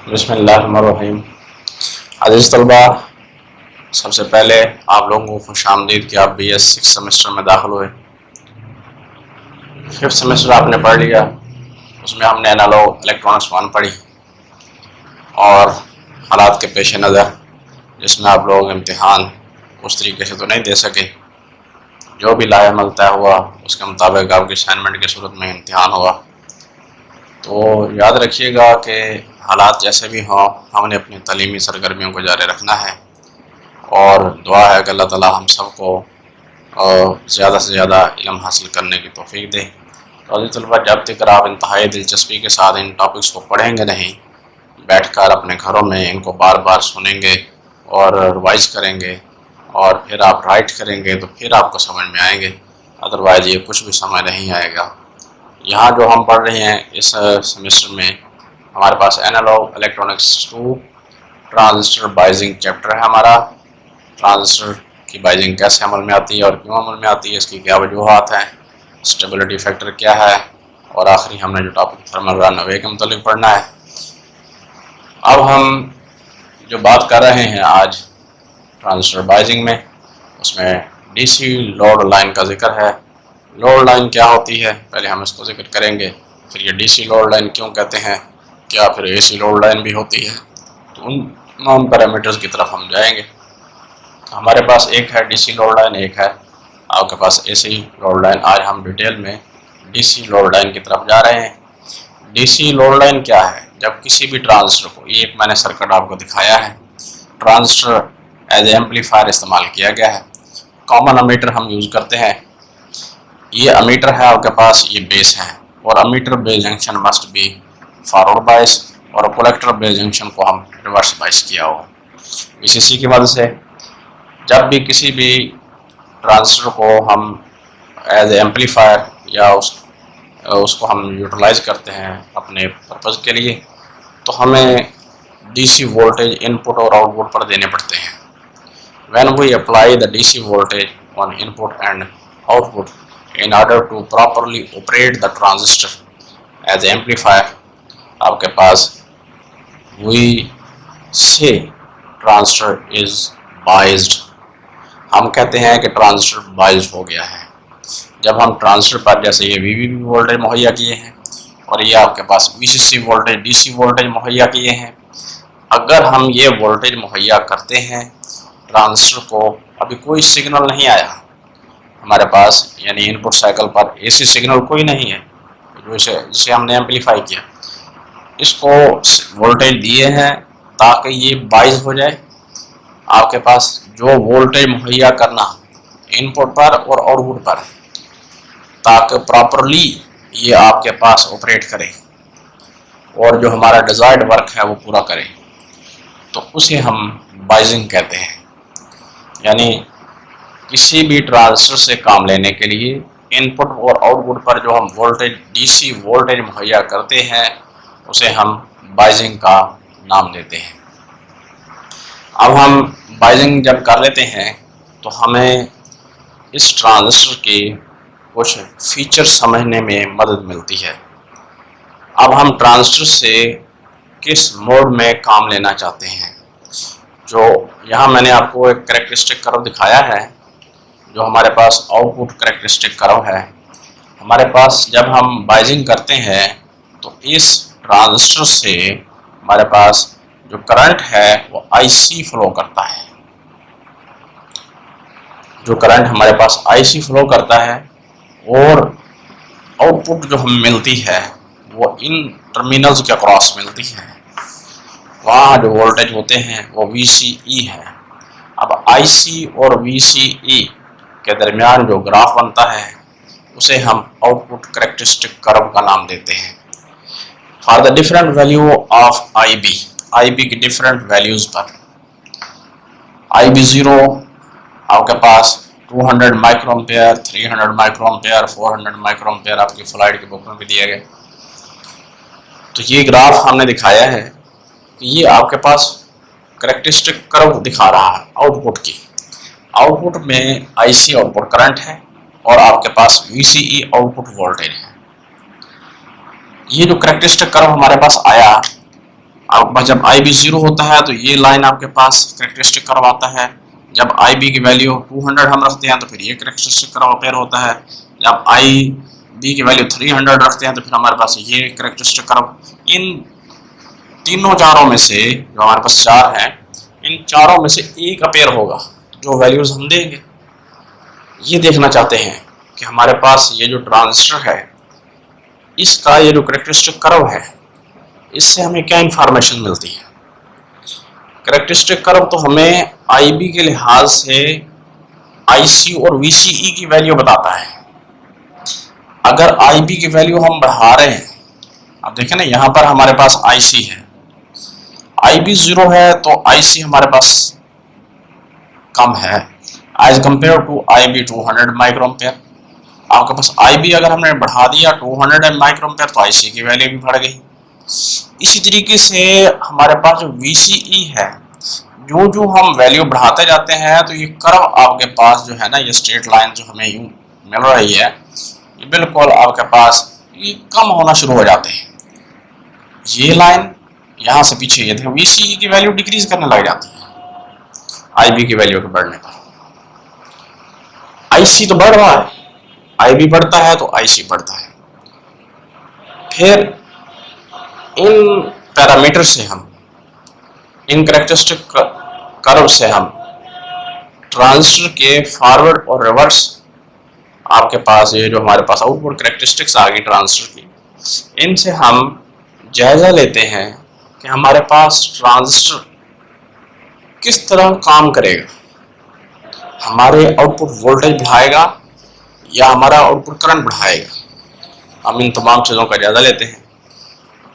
बिस्मिल्लाहिर्रहमानिर्रहीम। अज़ीज़ तलबा, सबसे पहले आप लोगों को खुशामदीद कि आप BS 6 सेमेस्टर में दाखिल हुए। 5th सेमेस्टर आपने पढ़ लिया, उसमें हमने एनालॉग इलेक्ट्रॉनिक्स 1 पढ़ी और हालात के पेश नज़र जिसमें आप लोग इम्तिहान उस तरीके से तो नहीं दे सके, जो भी लाएमल तय हुआ उसके मुताबिक आपकी असाइनमेंट की सूरत में इम्तिहान हुआ। तो याद रखिएगा कि हालात जैसे भी हों, हमने अपनी तालीमी सरगर्मियों को जारी रखना है और दुआ है कि अल्लाह ताला हम सबको ज़्यादा से ज़्यादा इल्म हासिल करने की तौफीक दे। तो अज़ीज़ तलबा, जब तक आप इंतहाई दिलचस्पी के साथ इन टॉपिक्स को पढ़ेंगे नहीं, बैठकर अपने घरों में इनको बार बार सुनेंगे और रिवाइज करेंगे और फिर आप राइट करेंगे तो फिर आपको समझ में आएंगे, अदरवाइज़ ये कुछ भी समझ नहीं आएगा। यहाँ जो हम पढ़ रहे हैं इस सेमेस्टर में हमारे पास एनालॉग इलेक्ट्रॉनिक्स 2 ट्रांजिस्टर बाइजिंग चैप्टर है हमारा। ट्रांजिस्टर की बाइजिंग कैसे अमल में आती है और क्यों अमल में आती है, इसकी क्या वजूहात हैं, स्टेबिलिटी फैक्टर क्या है, और आखिरी हमने जो टॉपिक थर्मल रनअवे के मुतालिक पढ़ना है। अब हम जो बात कर रहे हैं आज ट्रांजिस्टर बाइजिंग में, उसमें DC लोड लाइन का जिक्र है। लोड लाइन क्या होती है पहले हम इसको जिक्र करेंगे, फिर ये DC लोड लाइन क्यों कहते हैं, क्या फिर AC लोड लाइन भी होती है, तो उन तमाम पैरामीटर्स की तरफ हम जाएंगे। तो हमारे पास एक है DC लोड लाइन, एक है आपके पास AC लोड लाइन। आज हम डिटेल में DC लोड लाइन की तरफ जा रहे हैं। DC लोड लाइन क्या है? जब किसी भी ट्रांजिस्टर को, ये एक मैंने सर्किट आपको दिखाया है, ट्रांजिस्टर एज एम्पलीफायर इस्तेमाल किया गया है। कॉमन अमीटर हम यूज़ करते हैं, ये अमीटर है आपके पास, ये बेस है, और ammeter base junction must be forward बाइस और कलेक्टर बेस जंक्शन को हम रिवर्स बाइस किया हो। VCC की मदद से जब भी किसी भी ट्रांजिस्टर को हम एज एम्पलीफायर या उसको हम यूटिलाइज करते हैं अपने पर्पज़ के लिए, तो हमें DC वोल्टेज इनपुट और आउटपुट पर देने पड़ते हैं। When we apply the DC voltage on input and output in order to properly operate the transistor as amplifier, आपके पास we say transistor is biased, हम कहते हैं कि ट्रांजिस्टर बाइज्ड हो गया है। जब हम ट्रांजिस्टर पर जैसे ये VVB वोल्टेज मुहैया किए हैं और ये आपके पास VCC वोल्टेज DC वोल्टेज मुहैया किए हैं, अगर हम ये वोल्टेज मुहैया करते हैं ट्रांजिस्टर को, अभी कोई सिग्नल नहीं आया हमारे पास, यानी इनपुट साइकिल पर AC सिग्नल कोई नहीं है जिसे हमने एम्पलीफाई किया, इसको वोल्टेज दिए हैं ताकि ये बाइज हो जाए। आपके पास जो वोल्टेज मुहैया करना इनपुट पर और आउटपुट पर, ताकि प्रॉपरली ये आपके पास ऑपरेट करे और जो हमारा डिज़ायर्ड वर्क है वो पूरा करे, तो उसे हम बाइजिंग कहते हैं। यानी किसी भी ट्रांजिस्टर से काम लेने के लिए इनपुट और आउटपुट पर जो हम वोल्टेज DC वोल्टेज मुहैया करते हैं उसे हम बाइजिंग का नाम देते हैं। अब हम बाइजिंग जब कर लेते हैं तो हमें इस ट्रांजिस्टर के कुछ फीचर समझने में मदद मिलती है। अब हम ट्रांजिस्टर से किस मोड में काम लेना चाहते हैं, जो यहाँ मैंने आपको एक कैरेक्टरिस्टिक कर्व दिखाया है, जो हमारे पास आउटपुट कैरेक्टरिस्टिक कर्व है। हमारे पास जब हम बाइजिंग करते हैं तो इस ट्रांजिस्टर से हमारे पास जो करंट है वो IC फ्लो करता है। जो करंट हमारे पास IC फ्लो करता है और आउटपुट जो हमें मिलती है वो इन टर्मिनल्स के अक्रॉस मिलती है। वहाँ जो वोल्टेज होते हैं वो VCE है। अब IC और VCE के दरमियान जो ग्राफ बनता है उसे हम आउटपुट कैरेक्टरिस्टिक कर्व का नाम देते हैं। For the different value of IB की डिफरेंट वैल्यूज पर, IB0 आपके पास 200 माइक्रोएम्पेयर, 300 माइक्रोएम्पेयर, 400 माइक्रोएम्पेयर आपकी फ्लाइट की बुक में भी दिया गया। तो ये ग्राफ हमने दिखाया है कि ये आपके पास कैरेक्टरिस्टिक कर्व दिखा रहा है आउटपुट की। आउटपुट में IC आउटपुट करंट है और आपके पास VCE आउटपुट वोल्टेज है। ये जो कैरेक्टरिस्टिक कर्व हमारे पास आया, आपके पास जब आई बी 0 होता है तो ये लाइन आपके पास करेक्टरिस्टिक कर्व आता है। जब आई बी की वैल्यू 200 हम रखते हैं तो फिर ये करेक्टरिस्टिक कर्व अपेयर होता है। जब आई बी की वैल्यू 300 रखते हैं तो फिर हमारे पास ये करेक्टरिस्टिक कर्व। इन तीनों चारों में से जो हमारे पास चार हैं, इन चारों में से एक अपेयर होगा जो वैल्यूज हम देंगे। ये देखना चाहते हैं कि हमारे पास ये जो ट्रांजिस्टर है इसका ये जो करेक्टरिस्टिक कर्व है इससे हमें क्या इंफॉर्मेशन मिलती है। करेक्टरिस्टिक कर्व तो हमें आई बी के लिहाज से आई सी और वी सी ई की वैल्यू बताता है। अगर आई बी की वैल्यू हम बढ़ा रहे हैं, अब देखें ना यहाँ पर हमारे पास आई सी है, आई बी 0 है तो आई सी हमारे पास कम है as compare to I B 200 microampere. आपके पास आई बी अगर हमने बढ़ा दिया 200 माइक्रोएम्पेयर तो आई सी की वैल्यू भी बढ़ गई। इसी तरीके से हमारे पास जो वी सी ई है, जो जो हम वैल्यू बढ़ाते जाते हैं तो ये कर्व आपके पास जो है ना, ये स्ट्रेट लाइन जो हमें यूं मिल रही है, ये बिल्कुल आपके पास ये कम होना शुरू हो जाते हैं। ये लाइन यहाँ से पीछे ये वी सी ई की वैल्यू डिक्रीज करने लग जाती है आई बी की वैल्यू के बढ़ने पर। आई सी तो बढ़ रहा है, आई बी बढ़ता है तो आई सी बढ़ता है। फिर इन पैरामीटर से हम, इन करेक्टरिस्टिक कर्व से हम ट्रांजिस्टर के फॉरवर्ड और रिवर्स आपके पास ये जो हमारे पास आउटपुट करेक्टरिस्टिक्स आ गई ट्रांजिस्टर की, इनसे हम जायजा लेते हैं कि हमारे पास ट्रांजिस्टर किस तरह काम करेगा। हमारे आउटपुट वोल्टेज बढ़ाएगा या हमारा आउटपुट करंट बढ़ाएगा। हम इन तमाम चीज़ों का जायजा लेते हैं।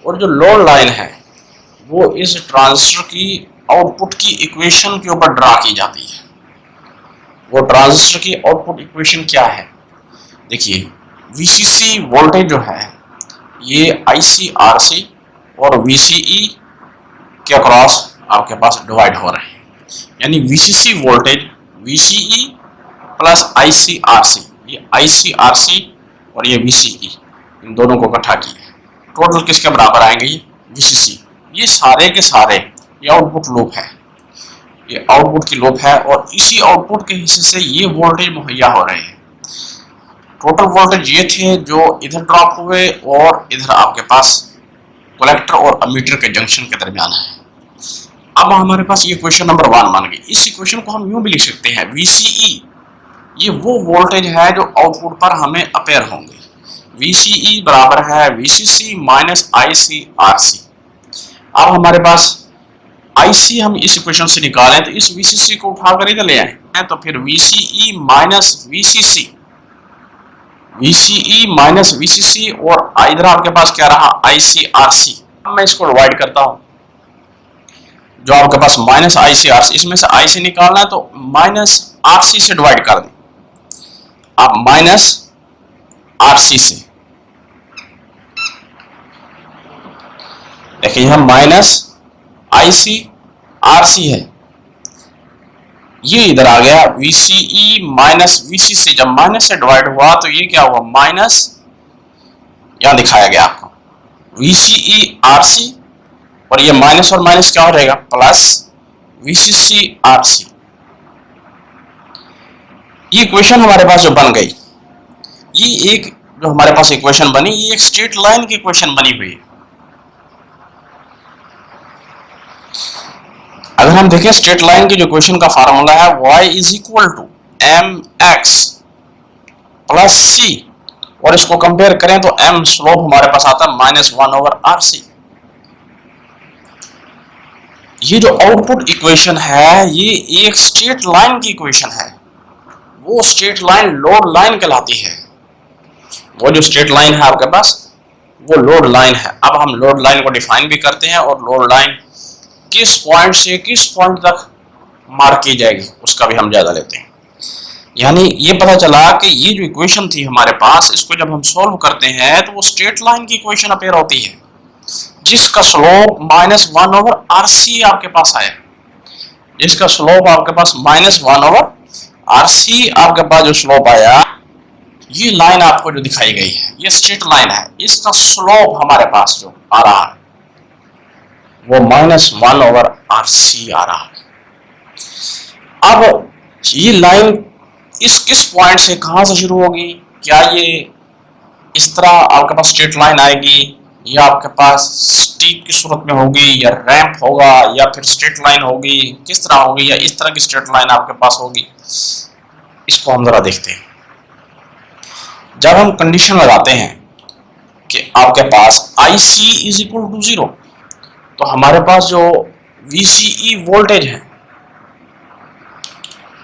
और जो लोड लाइन है वो इस ट्रांजिस्टर की आउटपुट की इक्वेशन के ऊपर ड्रा की जाती है। वो ट्रांजिस्टर की आउटपुट इक्वेशन क्या है? देखिए, वीसीसी वोल्टेज जो है ये आईसीआरसी और वीसीई के अक्रॉस आपके पास डिवाइड हो रहे हैं। यानी VCC voltage VCE plus ICRC, ये आईसीआरसी और ये वीसीई, इन दोनों को इकट्ठा किए टोटल किसके बराबर आएंगे? ये वीसीसी। ये सारे के सारे ये आउटपुट लूप है, ये आउटपुट की लूप है और इसी आउटपुट के हिस्से से ये वोल्टेज मुहैया हो रहे हैं। टोटल वोल्टेज ये थे जो इधर ड्रॉप हुए और इधर आपके पास कलेक्टर और अमीटर के जंक्शन के दरमियान है। अब हमारे पास ये इक्वेशन नंबर 1 मान गई। इस इक्वेशन को हम यूं भी लिख सकते हैं, VCE ये वो वोल्टेज है जो आउटपुट पर हमें अपेयर होंगे। VCE बराबर है VCC माइनस ICRC। अब हमारे पास IC हम इस इक्वेशन से निकालें तो इस VCC को उठाकर इधर ले आए तो फिर VCE minus VCC, VCE minus VCC और इधर आपके पास क्या रहा? ICRC। अब मैं इसको डिवाइड करता हूं, जो आपके पास माइनस ICRC, इसमें से IC निकालना है तो माइनस RC से डिवाइड कर दें। आप माइनस RC से देखिए, यह माइनस ICRC है, ये इधर आ गया VCE माइनस VCC। जब माइनस से डिवाइड हुआ तो ये क्या हुआ? माइनस, यहां दिखाया गया आपको VCE RC और ये माइनस और माइनस क्या हो जाएगा? Plus VCC RC। ये इक्वेशन हमारे पास जो बन गई, ये एक जो हमारे पास इक्वेशन बनी, ये एक स्ट्रेट लाइन की इक्वेशन बनी हुई है। अगर हम देखें स्ट्रेट लाइन की जो इक्वेशन का फार्मूला है y is equal to mx plus c, और इसको कंपेयर करें तो m स्लोप हमारे पास आता है -1/RC। ये जो आउटपुट इक्वेशन है ये एक स्ट्रेट लाइन की इक्वेशन है। वो स्ट्रेट लाइन लोड लाइन कहलाती है। वो जो स्ट्रेट लाइन है आपके पास वो लोड लाइन है। अब हम लोड लाइन को डिफाइन भी करते हैं और लोड लाइन किस पॉइंट से किस पॉइंट तक मार्क की जाएगी उसका भी हम जायजा लेते हैं। यानी ये पता चला कि ये जो इक्वेशन थी हमारे पास, इसको जब हम सॉल्व करते हैं तो वो स्ट्रेट लाइन की इक्वेशन अपेयर होती है जिसका स्लोप -1/RC आपके पास आया, जिसका स्लोप आपके पास -1/RC आपके पास जो स्लोप आया, ये लाइन आपको जो दिखाई गई है ये स्ट्रेट लाइन है। इसका स्लोप हमारे पास जो आ रहा है वो -1/RC आ रहा है। अब ये लाइन इस पॉइंट से कहां से शुरू होगी? क्या ये इस तरह आपके पास स्ट्रेट लाइन आएगी, या आपके पास स्टीप की सूरत में होगी, या रैंप होगा, या फिर स्ट्रेट लाइन होगी? किस तरह होगी? या इस तरह की स्ट्रेट लाइन आपके पास होगी? इसको हम जरा देखते हैं। जब हम कंडीशन लगाते हैं कि आपके पास IC इज इक्वल टू 0, तो हमारे पास जो VCE वोल्टेज है,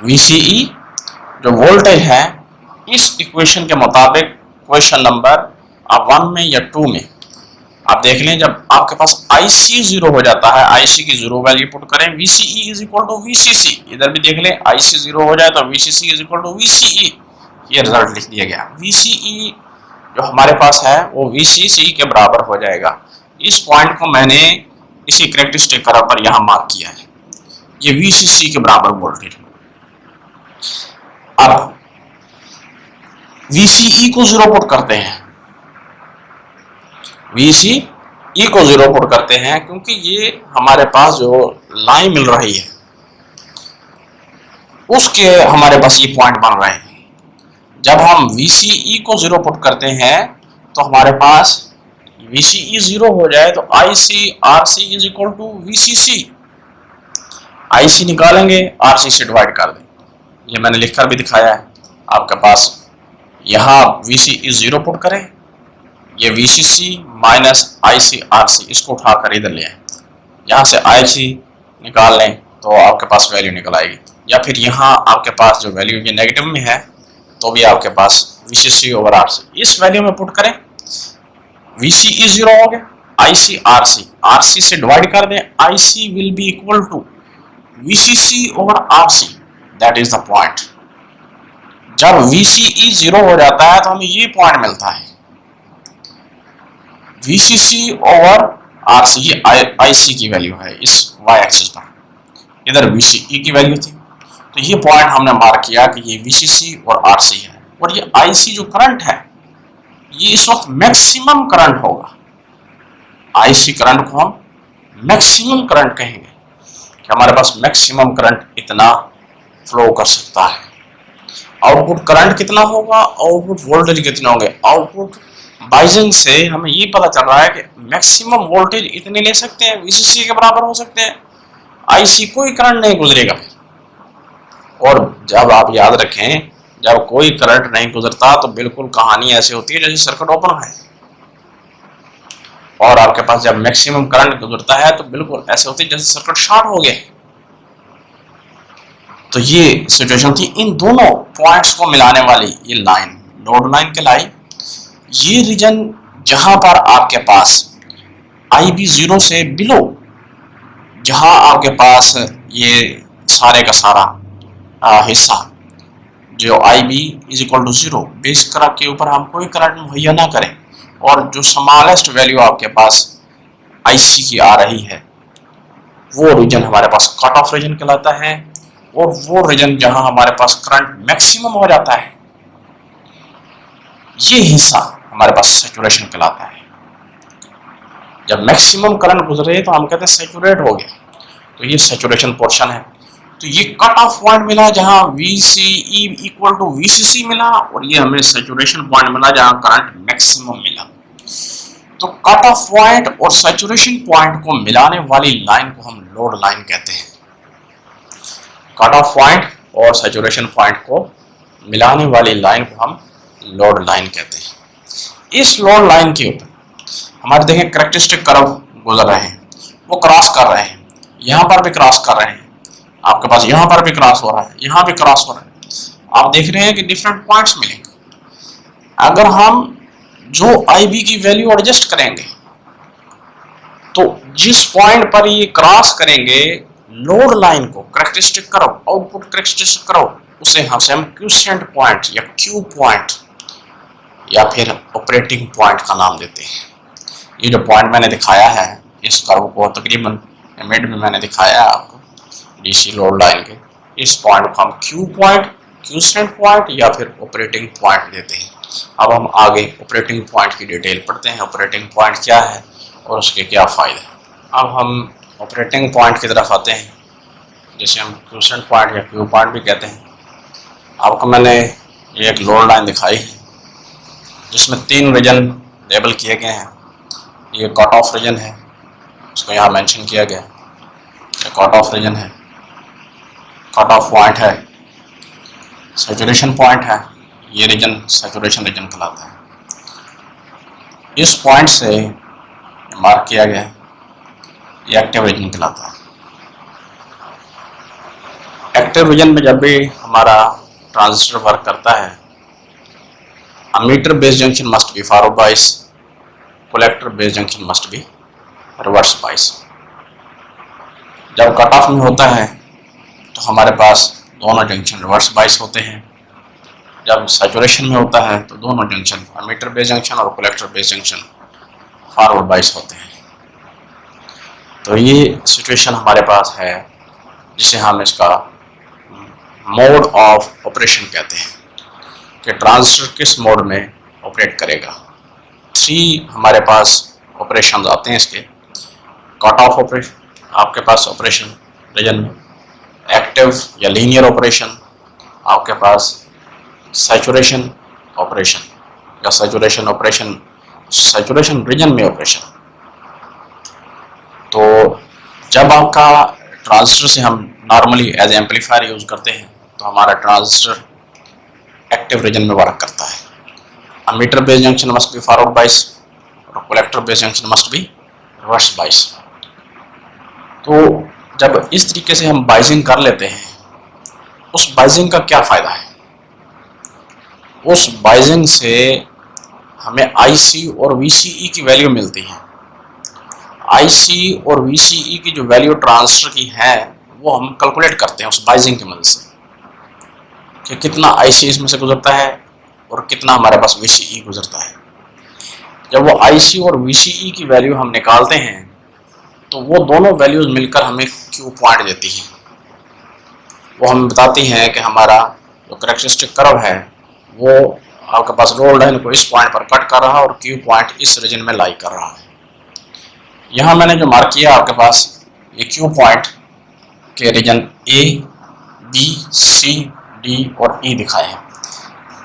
VCE जो वोल्टेज है, इस इक्वेशन के मुताबिक क्वेश्चन नंबर 1 में या 2 में आप देख लें, जब आपके पास IC 0 हो जाता है, IC की 0 वैल्यू पुट करें, VCE is equal to VCC, इधर भी देख लें IC 0 हो जाए तो VCC is equal to VCE, ये रिजल्ट लिख दिया गया। VCE जो हमारे पास है वो VCC के बराबर हो जाएगा। इस पॉइंट को मैंने इसी कैरेक्टरिस्टिक कर्व पर यहाँ मार्क किया है, ये VCC के बराबर वोल्टेज। अब VCE को 0 पुट करते हैं, VCE को 0 पुट करते हैं, क्योंकि ये हमारे पास जो लाइन मिल रही है उसके हमारे पास ये पॉइंट बन रहे हैं। जब हम VCE को 0 पुट करते हैं तो हमारे पास VCE 0 हो जाए तो IC/RC is equal to VCC। IC निकालेंगे, RC से डिवाइड कर दें, ये मैंने लिखकर भी दिखाया है आपके पास। यहाँ VCE 0 पुट करें, ये VCC माइनस IC/RC, इसको उठाकर इधर ले आए, यहाँ से IC निकाल लें तो आपके पास वैल्यू निकल आएगी। या फिर यहाँ आपके पास जो वैल्यू ये नेगेटिव में है तो भी आपके पास VCC/RC इस वैल्यू में पुट करें, VCE 0 हो गया, IC/RC, RC से डिवाइड कर दें, IC will be equal to VCC/RC, that is the point. जब VCE 0 हो जाता है तो हमें ये पॉइंट मिलता है, VCC/RC, ये IC की वैल्यू है इस y एक्सिस पर, इधर VCE की वैल्यू थी, तो ये पॉइंट हमने मार्क किया कि ये VCC और RC है। और ये IC जो करंट है ये इस वक्त मैक्सिमम करंट होगा, IC करंट को हम मैक्सिमम करंट कहेंगे कि हमारे पास मैक्सिमम करंट इतना फ्लो कर सकता है। आउटपुट करंट कितना होगा, आउटपुट वोल्टेज कितने होंगे? आउटपुट बाइजिंग से हमें ये पता चल रहा है कि मैक्सिमम वोल्टेज इतने ले सकते हैं, VCC के बराबर हो सकते हैं, IC कोई करंट नहीं गुजरेगा। और जब आप याद रखें, जब कोई करंट नहीं गुजरता तो बिल्कुल कहानी ऐसे होती है जैसे सर्किट ओपन है, और आपके पास जब मैक्सिमम करंट गुजरता है तो बिल्कुल ऐसे होती है जैसे सर्किट शॉर्ट हो गया। तो ये सिचुएशन थी। इन दोनों पॉइंट्स को मिलाने वाली ये लाइन, लोड लाइन कहलाई। ये रीजन जहां पर आपके पास IB 0 से बिलो, जहां आपके पास ये सारे का सारा हिस्सा जो IB is equal to 0 base current के ऊपर हम कोई करंट मुहैया ना करें, और जो स्मॉलेस्ट वैल्यू आपके पास IC की आ रही है वो रीजन हमारे पास कट ऑफ रीजन कहलाता है। और वो रीजन जहां हमारे पास करंट मैक्सिमम हो जाता है, ये हिस्सा हमारे पास सैचुरेशन कहलाता है। जब मैक्सिमम करंट गुजरे तो हम कहते हैं सैचुरेट हो गया, तो ये सैचुरेशन पोर्शन है। तो ये कट ऑफ पॉइंट मिला जहां VCE इक्वल टू VCC मिला, और ये हमें सैचुरेशन पॉइंट मिला जहां करंट मैक्सिमम मिला। तो कट ऑफ पॉइंट और सैचुरेशन पॉइंट को मिलाने वाली लाइन को हम लोड लाइन कहते हैं। कट ऑफ पॉइंट और सैचुरेशन पॉइंट को मिलाने वाली लाइन को हम लोड लाइन कहते हैं। इस लोड लाइन के ऊपर हमारे देखें कैरेक्टरिस्टिक कर्व गुजर रहे हैं, वो क्रॉस कर रहे हैं, यहाँ पर भी क्रॉस कर रहे हैं, आपके पास यहाँ पर भी क्रॉस हो रहा है, यहाँ भी क्रॉस हो रहा है। आप देख रहे हैं कि डिफरेंट पॉइंट्स मिलेंगे। अगर हम जो IB की वैल्यू एडजस्ट करेंगे तो जिस पॉइंट पर ये क्रॉस करेंगे लोड लाइन को, characteristic curve, output characteristic curve, उसे हम क्यूसेंट पॉइंट या क्यू पॉइंट या फिर ऑपरेटिंग पॉइंट का नाम देते हैं। ये जो पॉइंट मैंने दिखाया है इस कर्व को तकरीबन मिड में मैंने दिखाया है आपको DC लोड लाइन के, इस पॉइंट को हम क्यू पॉइंट, क्यूसेंट पॉइंट या फिर ऑपरेटिंग पॉइंट देते हैं। अब हम आगे ऑपरेटिंग पॉइंट की डिटेल पढ़ते हैं, ऑपरेटिंग पॉइंट क्या है और उसके क्या फायदे हैं। अब हम ऑपरेटिंग पॉइंट की तरफ आते हैं, जिसे हम क्यूसेंट पॉइंट या क्यू पॉइंट भी कहते हैं। आपको मैंने ये एक लोड लाइन दिखाई है जिसमें 3 रीजन लेबल किए गए हैं। ये कट ऑफ रीजन है, उसको यहाँ मेंशन किया गया। ये कट ऑफ रीजन है, कट ऑफ पॉइंट है, सैचुरेशन पॉइंट है। ये रीजन सैचुरेशन रीजन कहलाता है। इस पॉइंट से मार्क किया गया ये एक्टिव रीजन कहलाता है। एक्टिव रीजन में जब भी हमारा ट्रांजिस्टर वर्क करता है, emitter base junction must be forward bias, collector base junction must be reverse बायस। जब कट ऑफ में होता है तो हमारे पास दोनों जंक्शन रिवर्स बायस होते हैं। जब सैचुरेशन में होता है तो दोनों जंक्शन अमीटर बेस जंक्शन और कलेक्टर बेस जंक्शन फॉरवर्ड बायस होते हैं। तो ये सिचुएशन हमारे पास है जिसे हम इसका मोड ऑफ ऑपरेशन कहते हैं कि ट्रांजिस्टर किस मोड में ऑपरेट करेगा। 3 हमारे पास ऑपरेशन आते हैं इसके। कट ऑफ ऑपरेशन आपके पास ऑपरेशन रीजन में, एक्टिव या लीनियर ऑपरेशन आपके पास, सैचुरेशन ऑपरेशन या सैचुरेशन ऑपरेशन, सैचुरेशन रीजन में ऑपरेशन। तो जब आपका ट्रांजिस्टर से हम नॉर्मली एज एम्पलीफायर यूज करते हैं तो हमारा ट्रांजिस्टर एक्टिव रीजन में वर्क करता है। Emitter base junction must be forward bias और collector base junction must be reverse bias. तो जब इस तरीके से हम बाइजिंग कर लेते हैं, उस बाइजिंग का क्या फ़ायदा है? उस बाइजिंग से हमें आईसी और वीसीई की वैल्यू मिलती है। आईसी और वीसीई की जो वैल्यू ट्रांजिस्टर की है वो हम कैलकुलेट करते हैं उस बाइजिंग की मदद से कि कितना आईसी इसमें से गुजरता है और कितना हमारे पास वीसीई गुजरता है। जब वो आईसी और वीसीई की वैल्यू हम निकालते हैं तो वो दोनों वैल्यूज मिलकर हमें क्यू पॉइंट देती हैं। वो हमें बताती हैं कि हमारा जो कैरेक्टरिस्टिक कर्व है वो आपके पास रोल लाइन को इस पॉइंट पर कट कर रहा है और क्यू पॉइंट इस रीजन में लाई कर रहा है। यहाँ मैंने जो मार्क किया आपके पास ये क्यू पॉइंट के रीजन ए, बी, सी, डी और ई दिखाए हैं।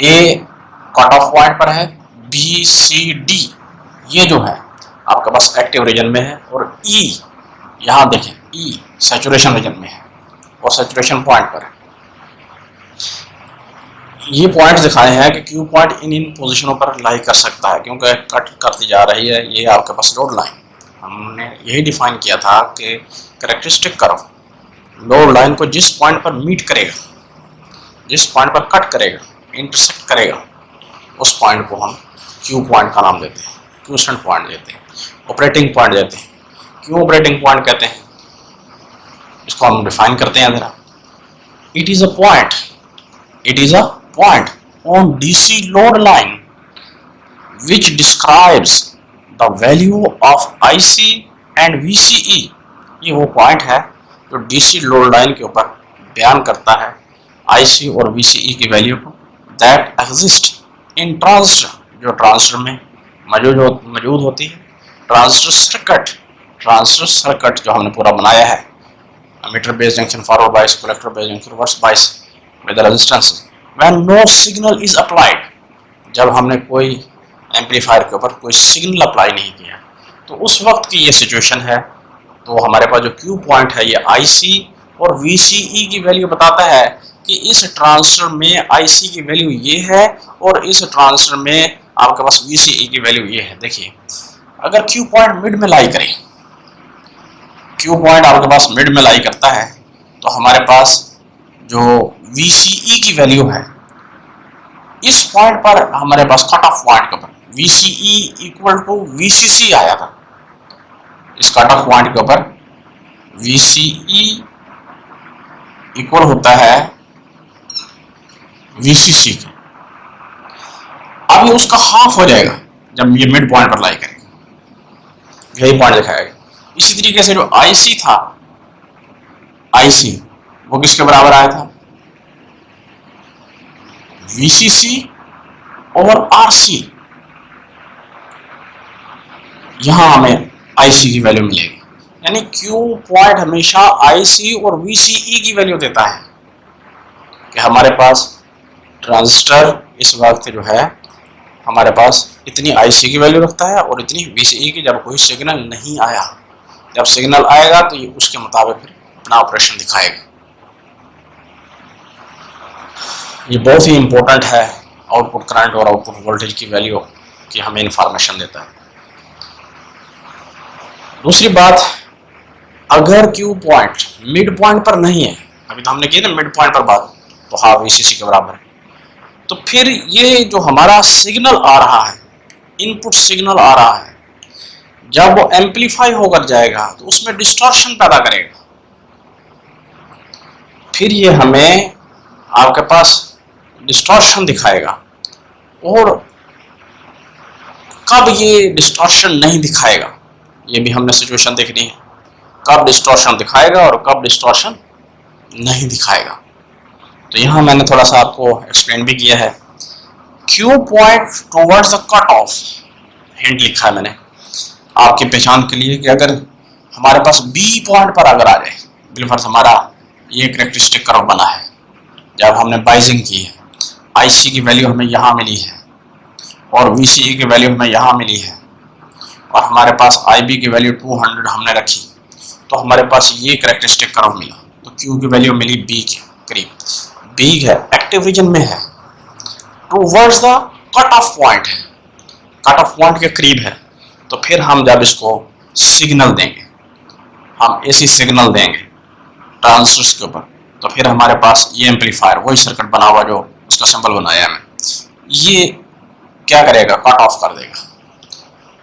ए कट ऑफ पॉइंट पर है, बी, सी, डी ये जो है आपके पास एक्टिव रीजन में है और ई यहाँ देखें ई सैचुरेशन रीजन में है और सैचुरेशन पॉइंट पर है। ये पॉइंट्स दिखाए हैं कि क्यू पॉइंट इन पोजीशनों पर लाई कर सकता है क्योंकि कट करती जा रही है ये आपके पास लोड लाइन। हमने यही डिफाइन किया था कि कैरेक्टरिस्टिक कर्व लोड लाइन को जिस पॉइंट पर मीट करेगा, जिस पॉइंट पर कट करेगा, इंटरसेक्ट करेगा, उस पॉइंट को हम क्यू पॉइंट का नाम देते हैं, क्यूसेंट पॉइंट देते हैं, ऑपरेटिंग पॉइंट देते हैं। क्यों ऑपरेटिंग पॉइंट कहते हैं इसको हम डिफाइन करते हैं जरा। It is a point on DC load line which describes the value of IC and VCE। ये वो पॉइंट है जो डीसी लोड लाइन के ऊपर बयान करता है IC और VCE की वैल्यू को that exist in ट्रांजिस्टर, जो ट्रांजिस्टर में मौजूद होती है। ट्रांजिस्टर सर्किट जो हमने पूरा बनाया है, emitter base junction forward bias, collector base junction reverse bias with resistance when no signal is applied. जब हमने कोई एम्पलीफायर के ऊपर कोई सिग्नल अप्लाई नहीं किया तो उस वक्त की ये सिचुएशन है। तो हमारे पास जो क्यू पॉइंट है ये आईसी और वीसीई की वैल्यू बताता है कि इस ट्रांजिस्टर में आईसी की वैल्यू ये है और इस ट्रांजिस्टर में आपके पास वीसीई की वैल्यू ये है। देखिए अगर क्यू पॉइंट मिड में लाई करे, क्यू पॉइंट आपके पास मिड में लाई करता है तो हमारे पास जो वीसीई की वैल्यू है इस पॉइंट पर हमारे पास कट ऑफ पॉइंट के ऊपर VCE इक्वल टू VCC आया था। इस कट ऑफ पॉइंट के ऊपर VCE इक्वल होता है VCC के। अब ये उसका हाफ हो जाएगा जब ये मिड पॉइंट पर लाई करेगा, यही पॉइंट दिखाएगा। इसी तरीके से जो IC था, IC वो किसके बराबर आया था? VCC और RC। यहां हमें IC की वैल्यू मिलेगी, यानी क्यू पॉइंट हमेशा आईसी और वीसीई की वैल्यू देता है कि हमारे पास ट्रांजिस्टर इस वक्त जो है हमारे पास इतनी आईसी की वैल्यू रखता है और इतनी वीसीई की। जब कोई सिग्नल नहीं आया, जब सिग्नल आएगा तो ये उसके मुताबिक फिर अपना ऑपरेशन दिखाएगा। ये बहुत ही इंपॉर्टेंट है, आउटपुट करंट और आउटपुट वोल्टेज की वैल्यू की हमें इंफॉर्मेशन देता है। दूसरी बात, अगर क्यू पॉइंट मिड पॉइंट पर नहीं है, अभी तो हमने की ना मिड पॉइंट पर बात, तो हाँ वीसीसी के बराबर है, तो फिर ये जो हमारा सिग्नल आ रहा है, इनपुट सिग्नल आ रहा है, जब वो एम्पलीफाई होकर जाएगा तो उसमें डिस्टॉर्शन पैदा करेगा। फिर ये हमें आपके पास डिस्टॉर्शन दिखाएगा। और कब ये डिस्टॉर्शन नहीं दिखाएगा, ये भी हमने सिचुएशन देखनी है, कब डिस्टॉर्शन दिखाएगा और कब डिस्टॉर्शन नहीं दिखाएगा। तो यहाँ मैंने थोड़ा सा आपको एक्सप्लेन भी किया है। Q point towards the cut off, hint लिखा है मैंने आपकी पहचान के लिए कि अगर हमारे पास बी पॉइंट पर अगर आ जाए, बिल्कुल हमारा ये करेक्टरिस्टिक कर्व बना है, जब हमने बाइजिंग की है, आईसी की वैल्यू हमें यहाँ मिली है और वीसीई की वैल्यू हमें यहाँ मिली है और हमारे पास आईबी की वैल्यू 200 हमने रखी, तो हमारे पास ये करेक्टरिस्टिक कर्व मिला। तो क्यू की वैल्यू मिली बी के करीब, बी है एक्टिव रीजन में है, towards the cut off point है, कट ऑफ पॉइंट के करीब है। तो फिर हम जब इसको सिग्नल देंगे, हम एसी सिग्नल देंगे ट्रांजिस्टर के ऊपर, तो फिर हमारे पास ये एम्पलीफायर, वही सर्किट बना हुआ जो उसका सिंबल बनाया है, ये क्या करेगा, कट ऑफ कर देगा,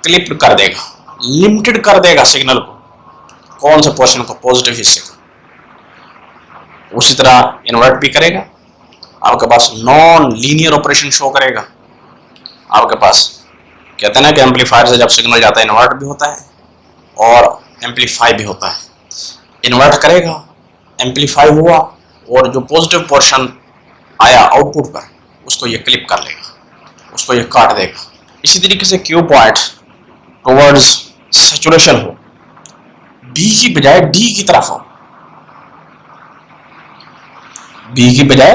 क्लिप कर देगा, लिमिटेड कर देगा सिग्नल को, कौन से पोर्शन को, पॉजिटिव हिस्से को। उसी तरह इन्वर्ट भी करेगा, आपके पास नॉन लीनियर ऑपरेशन शो करेगा। आपके पास कहते हैं ना कि एम्पलीफायर से जब सिग्नल जाता है इन्वर्ट भी होता है और एम्पलीफाई भी होता है। इन्वर्ट करेगा, एम्पलीफाई हुआ और जो पॉजिटिव पोर्शन आया आउटपुट पर उसको ये क्लिप कर लेगा, उसको ये काट देगा। इसी तरीके से क्यू पॉइंट टुवर्ड्स सैचुरेशन हो, बी की बजाय डी की तरफ हो, बी की बजाय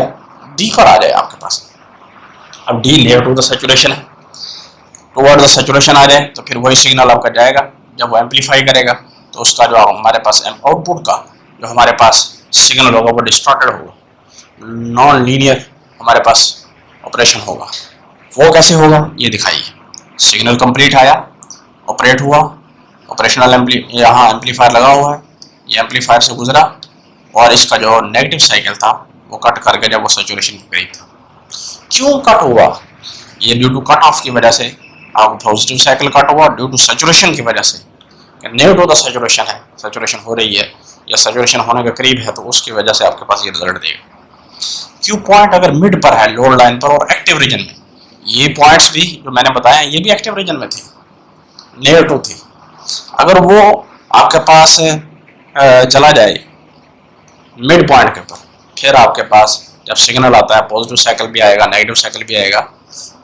डी पर आ जाए आपके पास। अब the near to the saturation है, टुवर्ड द सैचुरेशन आ जाए तो फिर वही सिग्नल आपका जाएगा। जब वो एम्पलीफाई करेगा तो उसका जो हमारे पास आउटपुट का जो हमारे पास सिग्नल होगा वो डिस्टॉर्टेड होगा, नॉन लीनियर हमारे पास ऑपरेशन होगा। वो कैसे होगा ये दिखाइए। सिग्नल कंप्लीट आया, ऑपरेट हुआ, ऑपरेशनल यहाँ एम्पलीफायर लगा हुआ है, ये एम्पलीफायर से गुजरा और इसका जो नेगेटिव साइकिल था वो कट करके जब वो सैचुरेशन के करीब था। क्यों कट हुआ, ये ड्यू टू कट ऑफ की वजह से आपको पॉजिटिव साइकिल कट हुआ, ड्यू टू सैचुरेशन की वजह से, नियर टू द सैचुरेशन है, सैचुरेशन हो रही है या सैचुरेशन होने के करीब है, तो उसकी वजह से आपके पास ये रिजल्ट देगा। क्यू पॉइंट अगर मिड पर है, लोड लाइन पर और एक्टिव रीजन में, ये पॉइंट्स भी जो मैंने बताया ये भी एक्टिव रीजन में थे, नियर टू थी, अगर वो आपके पास चला जाए मिड पॉइंट के ऊपर, फिर आपके पास जब सिग्नल आता है पॉजिटिव साइकिल भी आएगा, नेगेटिव साइकिल भी आएगा,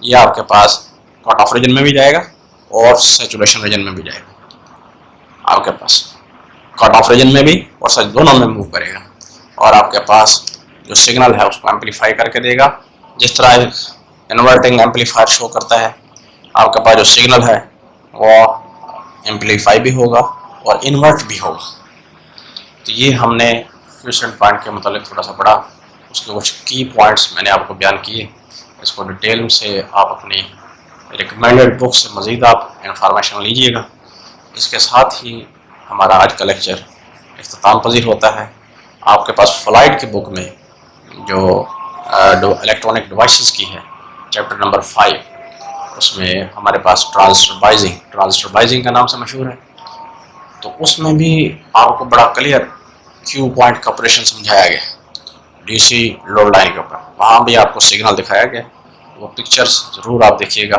ये आपके पास कट ऑफ रीजन में भी जाएगा और सैचुरेशन रीजन में भी जाएगा। आपके पास कट ऑफ रीजन में भी और सच दोनों में मूव करेगा और आपके पास जो सिग्नल है उसको एम्पलीफाई करके देगा। जिस तरह इन्वर्टिंग एम्पलीफायर शो करता है, आपके पास जो सिग्नल है वो एम्पलीफाई भी होगा और इन्वर्ट भी होगा। तो ये हमने क्वेश्चन पॉइंट के मतलब थोड़ा सा पढ़ा, उसके कुछ की पॉइंट्स मैंने आपको बयान किए। इसको डिटेल से आप अपनी रिकमेंडेड बुक से मज़ीद आप इंफॉर्मेशन लीजिएगा। इसके साथ ही हमारा आज का लेक्चर इख्तिताम पजीर होता है। आपके पास फ्लाइट की बुक में जो इलेक्ट्रॉनिक डिवाइसेस की है, चैप्टर नंबर 5, उसमें हमारे पास ट्रांजिस्टर बाइजिंग का नाम से मशहूर है, तो उसमें भी आपको बड़ा क्लियर क्यू पॉइंट का ऑपरेशन समझाया गया डीसी लोड लाइन के ऊपर। वहाँ भी आपको सिग्नल दिखाया गया, वो पिक्चर्स ज़रूर आप देखिएगा।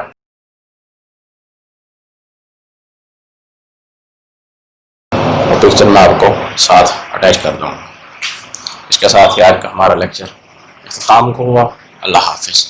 वो पिक्चर मैं आपको साथ अटैच कर दूँगा। इसके साथ ही आज का हमारा लेक्चर इख्तिताम को हुआ। अल्लाह हाफिज़।